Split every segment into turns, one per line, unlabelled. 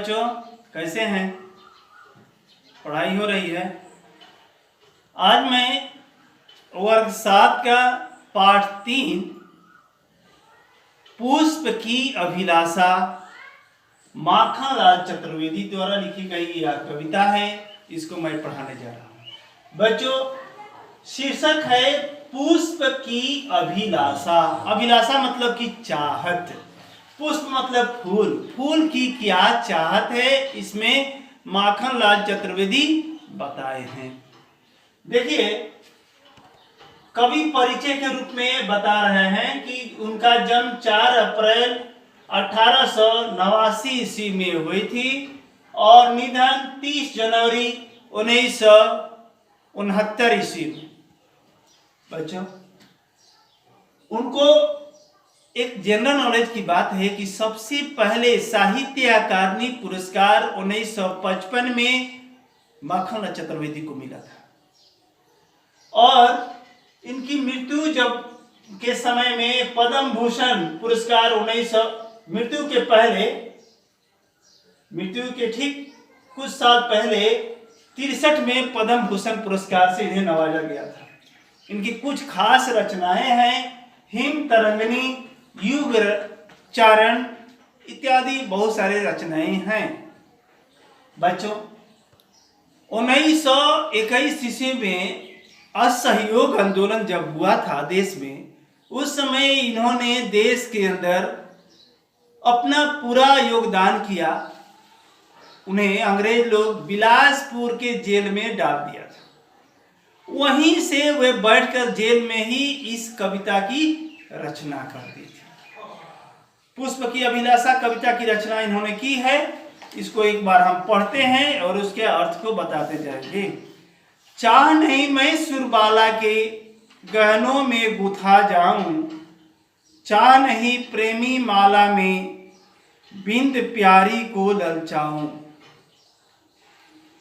बच्चों कैसे हैं? पढ़ाई हो रही है। आज मैं वर्ग 7 का पाठ 3 पुष्प की अभिलाषा माखनलाल चतुर्वेदी द्वारा लिखी गई यह कविता है। इसको मैं पढ़ाने जा रहा हूँ। बच्चों, शीर्षक है पुष्प की अभिलाषा। अभिलाषा मतलब कि चाहत, पुष्प मतलब फूल। फूल की क्या चाहत है, इसमें माखनलाल चतुर्वेदी बताए हैं। देखिए, कवि परिचय के रूप में बता रहे हैं कि उनका जन्म 4 अप्रैल 1889 ईस्वी में हुई थी और निधन 30 जनवरी 1969 ईस्वी में। बच्चों, उनको एक जनरल नॉलेज की बात है कि सबसे पहले साहित्य अकादमी पुरस्कार 1955 में माखनलाल चतुर्वेदी को मिला था और इनकी मृत्यु जब के समय में पद्म भूषण पुरस्कार मृत्यु के पहले, मृत्यु के ठीक कुछ साल पहले 63 में पद्म भूषण पुरस्कार से इन्हें नवाजा गया था। इनकी कुछ खास रचनाएं हैं, हिम तरंगिनी, युग चारण इत्यादि बहुत सारे रचनाएं हैं। बच्चों, 1921 ईस्वी में असहयोग आंदोलन जब हुआ था देश में, उस समय इन्होंने देश के अंदर अपना पूरा योगदान किया। उन्हें अंग्रेज लोग बिलासपुर के जेल में डाल दिया था। वहीं से वे बैठकर जेल में ही इस कविता की रचना कर दी थी। पुष्प की अभिलाषा कविता की रचना इन्होंने की है। इसको एक बार हम पढ़ते हैं और उसके अर्थ को बताते जाएंगे। चाह नहीं मैं सुरबाला के गहनों में गुथा जाऊं, चाह नहीं प्रेमी माला में बिंद प्यारी को ललचाऊं।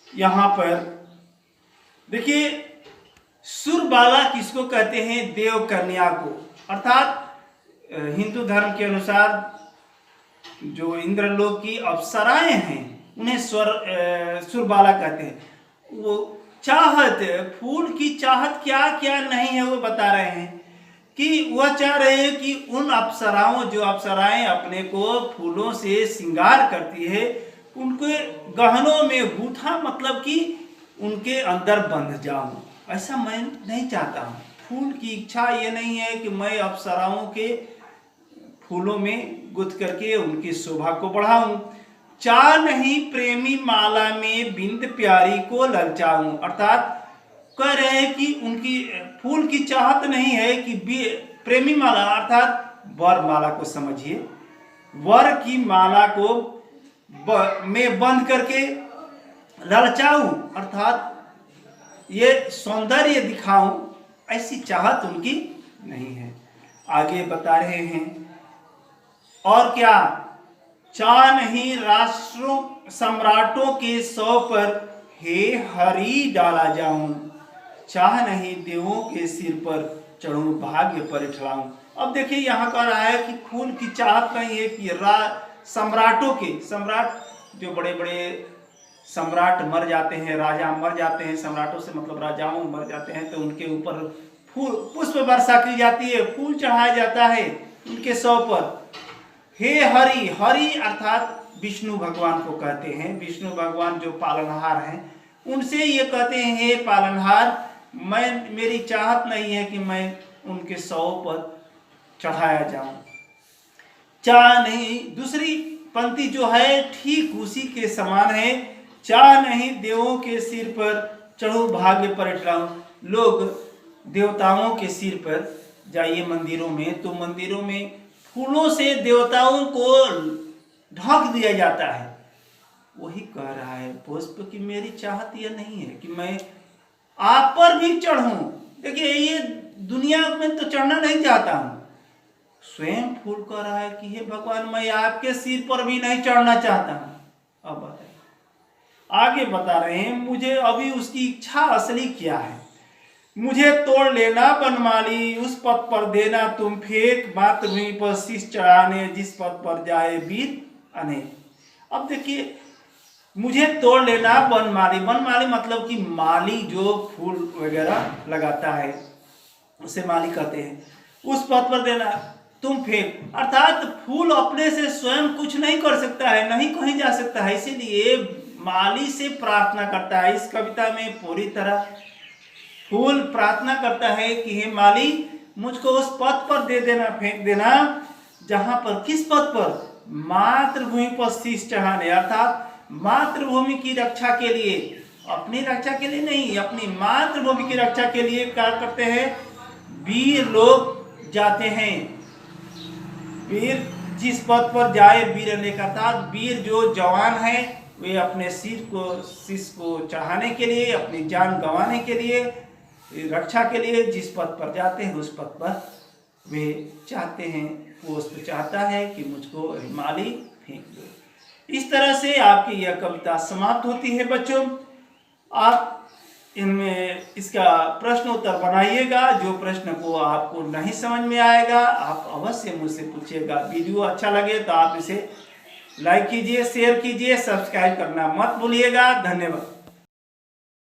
यहां पर देखिए, सुरबाला किसको कहते हैं? देव कन्या को, अर्थात हिंदू धर्म के अनुसार जो इंद्रलोक की अप्सराएं हैं उन्हें सुरबाला कहते हैं। वो चाहत, फूल की चाहत क्या क्या नहीं है वो बता रहे हैं कि वह चाह रहे हैं कि उन अप्सराओं, जो अप्सराएं अपने को फूलों से श्रृंगार करती है, उनके गहनों में गूथा, मतलब कि उनके अंदर बंध जाऊं। ऐसा मैं नहीं चाहता हूं। फूल की इच्छा ये नहीं है कि मैं अप्सराओं के फूलों में गुथ करके उनकी शोभा को बढ़ाऊं। चाह नहीं प्रेमी माला में बिंद प्यारी को ललचाऊं, अर्थात कह रहे हैं कि उनकी फूल की चाहत नहीं है कि प्रेमी माला, अर्थात वर माला को समझिए, वर की माला को में बंद करके ललचाऊं, अर्थात ये सौंदर्य दिखाऊं, ऐसी चाहत उनकी नहीं है। आगे बता रहे हैं और क्या, चाह नहीं राष्ट्रों सम्राटों के सौ पर हे हरि डाला जाऊं, चाह नहीं देवों के सिर पर चढ़ूं भाग्य पर ठहराऊं। अब देखिए, यहाँ कह रहा है कि फूल की चाहत नहीं है कि सम्राटों के, सम्राट जो बड़े बड़े सम्राट मर जाते हैं, राजा मर जाते हैं, सम्राटों से मतलब राजाओं मर जाते हैं, तो उनके ऊपर फूल पुष्प वर्षा की जाती है, फूल चढ़ाया जाता है उनके सौ पर। हे हरि, हरि अर्थात विष्णु भगवान को कहते हैं। विष्णु भगवान जो पालनहार हैं, उनसे ये कहते हैं, हे पालनहार, मेरी चाहत नहीं है कि मैं उनके सौ पर चढ़ाया जाऊं। चाह नहीं, दूसरी पंक्ति जो है ठीक उसी के समान है। चाह नहीं देवों के सिर पर चढ़ूं भाग्य पर ठहराऊं। लोग देवताओं के सिर पर जाइए मंदिरों में, तो मंदिरों में फूलों से देवताओं को ढक दिया जाता है। वही कह रहा है पुष्प की मेरी चाहत यह नहीं है कि मैं आप पर भी चढ़ूं। देखिए, ये दुनिया में तो चढ़ना नहीं चाहता हूं। स्वयं फूल कह रहा है कि हे भगवान, मैं आपके सिर पर भी नहीं चढ़ना चाहता हूं। अब बताइए, आगे बता रहे हैं, मुझे अभी उसकी इच्छा असली क्या है। मुझे तोड़ लेना बनमाली, उस पथ पर देना तुम फेंक, मातृभूमि पर शीश चढ़ाने जिस पथ पर जाए वीर अनेक। अब देखिए, मुझे तोड़ लेना बनमाली। बनमाली मतलब कि माली जो फूल वगैरह लगाता है उसे माली कहते हैं। उस पथ पर देना तुम फेंक, अर्थात फूल अपने से स्वयं कुछ नहीं कर सकता है, नहीं कहीं जा सकता है, इसीलिए माली से प्रार्थना करता है। इस कविता में पूरी तरह फूल प्रार्थना करता है कि हे माली, मुझको उस पथ पर दे देना, फेंक देना, जहां पर, किस पथ पर, मातृभूमि पर शीश चढ़ाने, अर्थात मातृभूमि की रक्षा के लिए, अपनी रक्षा के लिए नहीं, अपनी मातृभूमि की रक्षा के लिए क्या करते हैं, वीर लोग जाते हैं। वीर जिस पद पर जाए, वीर अनेक, अर्थात वीर जो जवान है वे अपने शीश को चढ़ाने के लिए, अपनी जान गंवाने के लिए, रक्षा के लिए जिस पद पर जाते हैं उस पद पर वे चाहते हैं, वो उसको चाहता है कि मुझको माली फेंक दो। इस तरह से आपकी यह कविता समाप्त होती है। बच्चों, आप इनमें इसका प्रश्न उत्तर बनाइएगा। जो प्रश्न को आपको नहीं समझ में आएगा आप अवश्य मुझसे पूछिएगा। वीडियो अच्छा लगे तो आप इसे लाइक कीजिए, शेयर कीजिए, सब्सक्राइब करना मत भूलिएगा। धन्यवाद।